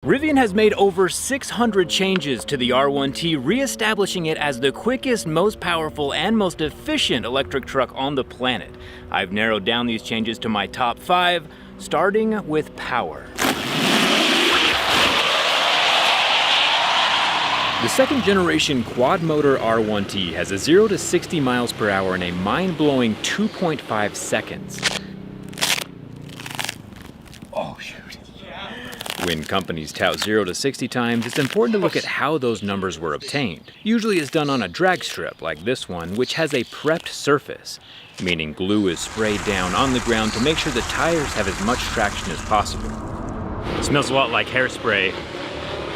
Rivian has made over 600 changes to the R1T, re-establishing it as the quickest, most powerful, and most efficient electric truck on the planet. I've narrowed down these changes to my top 5, starting with power. The second generation quad motor R1T has a 0 to 60 miles per hour in a mind-blowing 2.5 seconds. Oh shoot. When companies tout 0 to 60 times, it's important to look at how those numbers were obtained. Usually it's done on a drag strip like this one, which has a prepped surface, meaning glue is sprayed down on the ground to make sure the tires have as much traction as possible. It smells a lot like hairspray,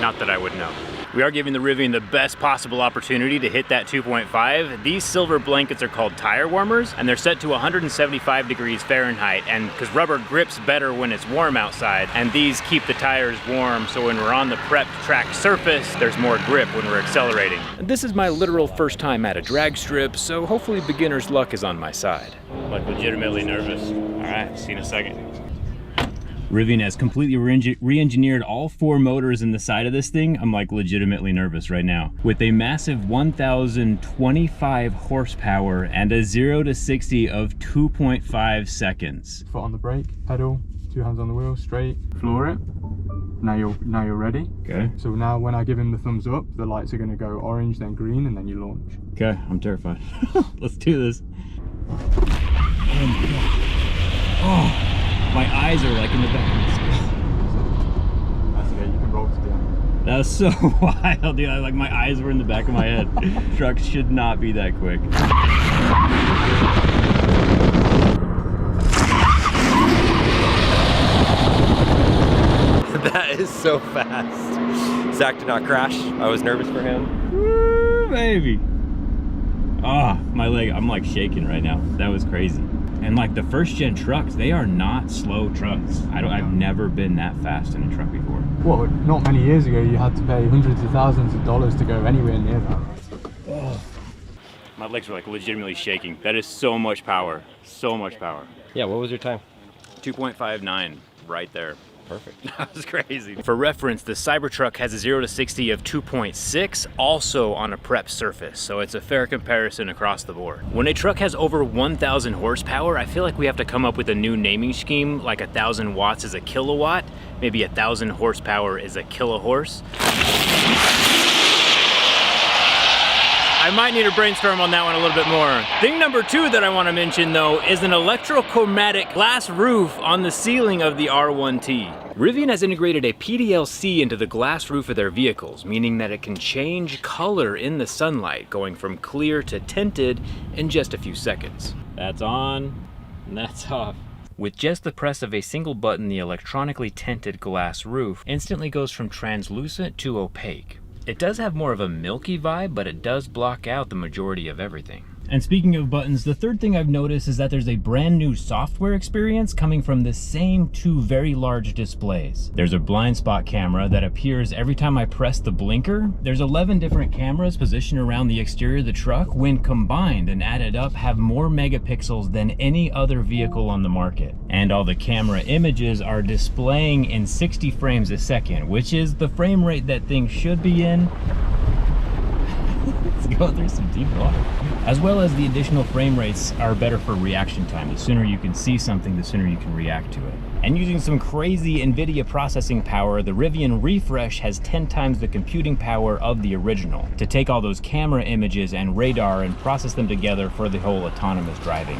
not that I would know. We are giving the Rivian the best possible opportunity to hit that 2.5. These silver blankets are called tire warmers, and they're set to 175 degrees Fahrenheit, and because rubber grips better when it's warm outside, and these keep the tires warm, so when we're on the prepped track surface, there's more grip when we're accelerating. This is my literal first time at a drag strip, so hopefully beginner's luck is on my side. I'm like legitimately nervous. All right, see you in a second. Rivian has completely re-engineered all 4 motors in the side of this thing. I'm like legitimately nervous right now. With a massive 1,025 horsepower and a 0 to 60 of 2.5 seconds. Foot on the brake, pedal, 2 hands on the wheel, straight, floor it. Now you're ready. Okay. So now when I give him the thumbs up, the lights are gonna go orange, then green, and then you launch. Okay, I'm terrified. Let's do this. Oh. My eyes are like in the back of my skull. That's okay, you can roll to the end. That was so wild, dude. Like my eyes were in the back of my head. Trucks should not be that quick. That is so fast. Zach did not crash. I was nervous for him. Woo, baby. Ah, my leg, I'm like shaking right now. That was crazy. And like the first gen trucks, they are not slow trucks. I've never been that fast in a truck before. Well, not many years ago, you had to pay hundreds of thousands of dollars to go anywhere near that. Oh. My legs were like legitimately shaking. That is so much power, so much power. Yeah, what was your time? 2.59, right there. Perfect. That was crazy. For reference, the Cybertruck has a 0 to 60 of 2.6, also on a prep surface, so it's a fair comparison across the board. When a truck has over 1,000 horsepower, I feel like we have to come up with a new naming scheme, like 1,000 watts is a kilowatt, maybe 1,000 horsepower is a kilohorse. I might need to brainstorm on that one a little bit more. Thing number 2 that I want to mention though is an electrochromatic glass roof on the ceiling of the R1T. Rivian has integrated a PDLC into the glass roof of their vehicles, meaning that it can change color in the sunlight, going from clear to tinted in just a few seconds. That's on, and that's off. With just the press of a single button, the electronically tinted glass roof instantly goes from translucent to opaque. It does have more of a milky vibe, but it does block out the majority of everything. And speaking of buttons, the third thing I've noticed is that there's a brand new software experience coming from the same 2 very large displays. There's a blind spot camera that appears every time I press the blinker. There's 11 different cameras positioned around the exterior of the truck, when combined and added up have more megapixels than any other vehicle on the market. And all the camera images are displaying in 60 frames a second, which is the frame rate that things should be in. Let's go through some deep water. As well as the additional frame rates are better for reaction time. The sooner you can see something, the sooner you can react to it. And using some crazy NVIDIA processing power, the Rivian Refresh has 10 times the computing power of the original to take all those camera images and radar and process them together for the whole autonomous driving.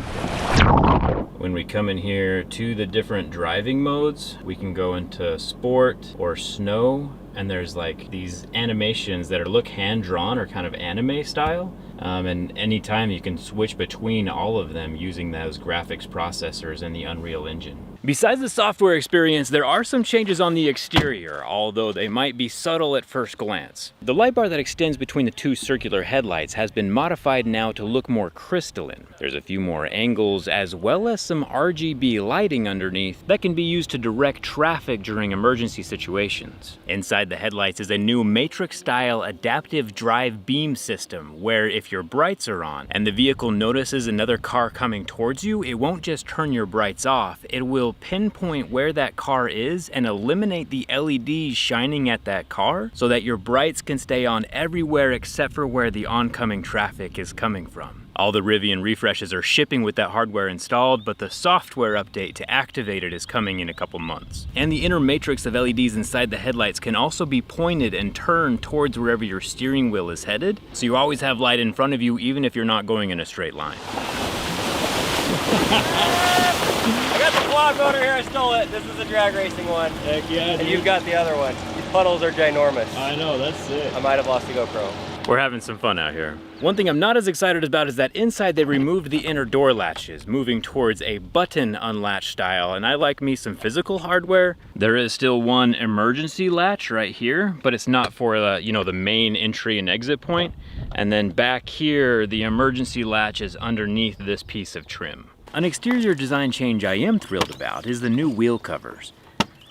When we come in here to the different driving modes, we can go into sport or snow, and there's like these animations that look hand-drawn or kind of anime style. And anytime you can switch between all of them using those graphics processors and the Unreal Engine. Besides the software experience, there are some changes on the exterior, although they might be subtle at first glance. The light bar that extends between the 2 circular headlights has been modified now to look more crystalline. There's a few more angles, as well as some RGB lighting underneath that can be used to direct traffic during emergency situations. Inside the headlights is a new Matrix-style adaptive drive beam system, where if your brights are on and the vehicle notices another car coming towards you, it won't just turn your brights off, it will will pinpoint where that car is and eliminate the LEDs shining at that car so that your brights can stay on everywhere except for where the oncoming traffic is coming from. All the Rivian refreshes are shipping with that hardware installed, but the software update to activate it is coming in a couple months. And the inner matrix of LEDs inside the headlights can also be pointed and turned towards wherever your steering wheel is headed, so you always have light in front of you even if you're not going in a straight line. I got the block motor here, I stole it. This is a drag racing one. Heck yeah, And you've got the other one. These puddles are ginormous. I know, that's sick. I might have lost the GoPro. We're having some fun out here. One thing I'm not as excited about is that inside they removed the inner door latches, moving towards a button unlatch style, and I like me some physical hardware. There is still one emergency latch right here, but it's not for the main entry and exit point. And then back here, the emergency latch is underneath this piece of trim. An exterior design change I am thrilled about is the new wheel covers.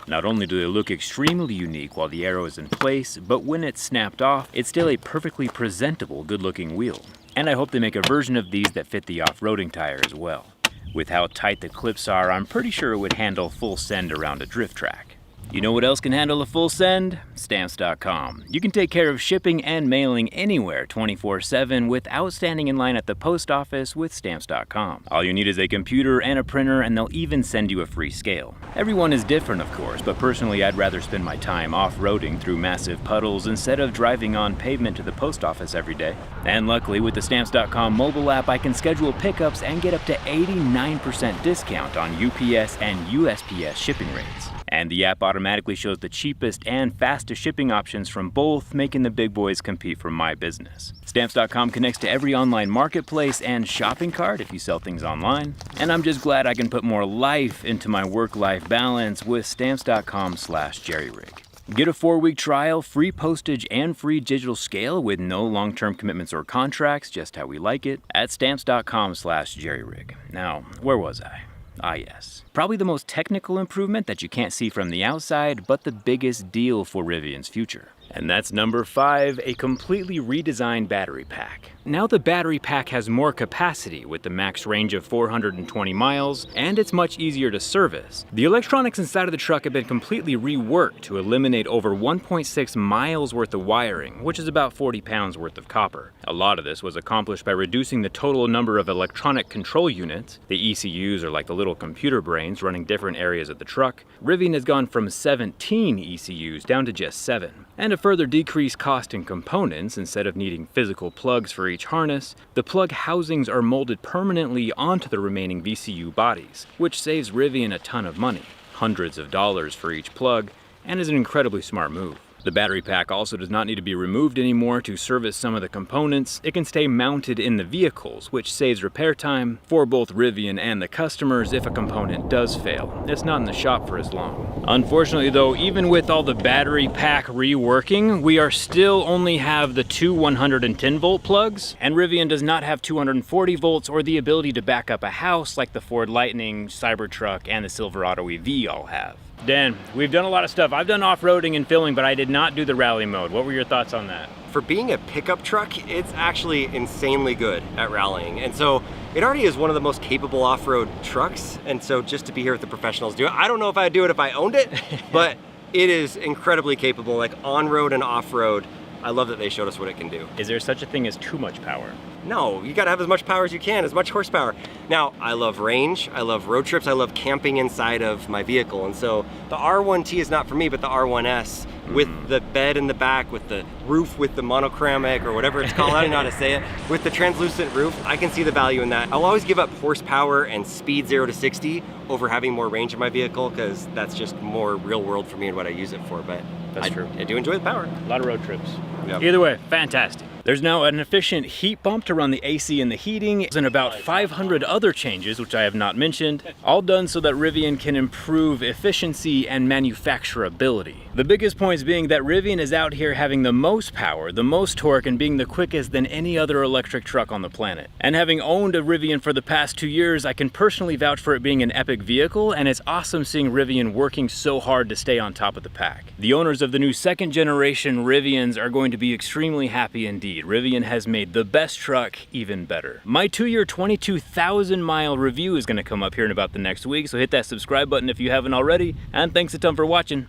Not only do they look extremely unique while the aero is in place, but when it's snapped off, it's still a perfectly presentable, good-looking wheel. And I hope they make a version of these that fit the off-roading tire as well. With how tight the clips are, I'm pretty sure it would handle full send around a drift track. You know what else can handle a full send? Stamps.com. You can take care of shipping and mailing anywhere 24/7 without standing in line at the post office with Stamps.com. All you need is a computer and a printer, and they'll even send you a free scale. Everyone is different, of course, but personally I'd rather spend my time off-roading through massive puddles instead of driving on pavement to the post office every day. And luckily, with the Stamps.com mobile app, I can schedule pickups and get up to 89% discount on UPS and USPS shipping rates. And the app automatically shows the cheapest and fastest shipping options from both, making the big boys compete for my business. Stamps.com connects to every online marketplace and shopping cart if you sell things online. And I'm just glad I can put more life into my work-life balance with Stamps.com/JerryRig. Get a 4-week trial, free postage, and free digital scale with no long-term commitments or contracts, just how we like it, at Stamps.com/JerryRig. Now, where was I? Ah yes. Probably the most technical improvement that you can't see from the outside, but the biggest deal for Rivian's future. And that's number 5, a completely redesigned battery pack. Now the battery pack has more capacity with the max range of 420 miles, and it's much easier to service. The electronics inside of the truck have been completely reworked to eliminate over 1.6 miles worth of wiring, which is about 40 pounds worth of copper. A lot of this was accomplished by reducing the total number of electronic control units. The ECUs are like the little computer brains running different areas of the truck. Rivian has gone from 17 ECUs down to just 7. And to further decrease cost in components, instead of needing physical plugs for each harness, the plug housings are molded permanently onto the remaining VCU bodies, which saves Rivian a ton of money, hundreds of dollars for each plug, and is an incredibly smart move. The battery pack also does not need to be removed anymore to service some of the components. It can stay mounted in the vehicles, which saves repair time for both Rivian and the customers if a component does fail. It's not in the shop for as long. Unfortunately though, even with all the battery pack reworking, we are still only have the 2 110 volt plugs, and Rivian does not have 240 volts or the ability to back up a house like the Ford Lightning, Cybertruck, and the Silverado EV all have. Dan, we've done a lot of stuff. I've done off-roading and filming, but I did not do the rally mode. What were your thoughts on that? For being a pickup truck, it's actually insanely good at rallying. And so it already is one of the most capable off-road trucks. And so just to be here with the professionals do it, I don't know if I'd do it if I owned it, but it is incredibly capable, like on-road and off-road. I love that they showed us what it can do. Is there such a thing as too much power? No, you gotta have as much power as you can, as much horsepower. Now, I love range, I love road trips, I love camping inside of my vehicle. And so the R1T is not for me, but the R1S with the bed in the back, with the roof, with the monochromic or whatever it's called, I don't know how to say it, with the translucent roof, I can see the value in that. I'll always give up horsepower and speed 0 to 60 over having more range in my vehicle, because that's just more real world for me and what I use it for. But that's true. I do enjoy the power. A lot of road trips. Yep. Either way, fantastic. There's now an efficient heat pump to run the AC and the heating, and about 500 other changes, which I have not mentioned, all done so that Rivian can improve efficiency and manufacturability. The biggest points being that Rivian is out here having the most power, the most torque, and being the quickest than any other electric truck on the planet. And having owned a Rivian for the past 2 years, I can personally vouch for it being an epic vehicle, and it's awesome seeing Rivian working so hard to stay on top of the pack. The owners of the new 2nd generation Rivians are going to be extremely happy indeed. indeed. Rivian has made the best truck even better. My 2-year, 22,000 mile review is gonna come up here in about the next week, so hit that subscribe button if you haven't already, and thanks a ton for watching.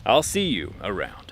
I'll see you around.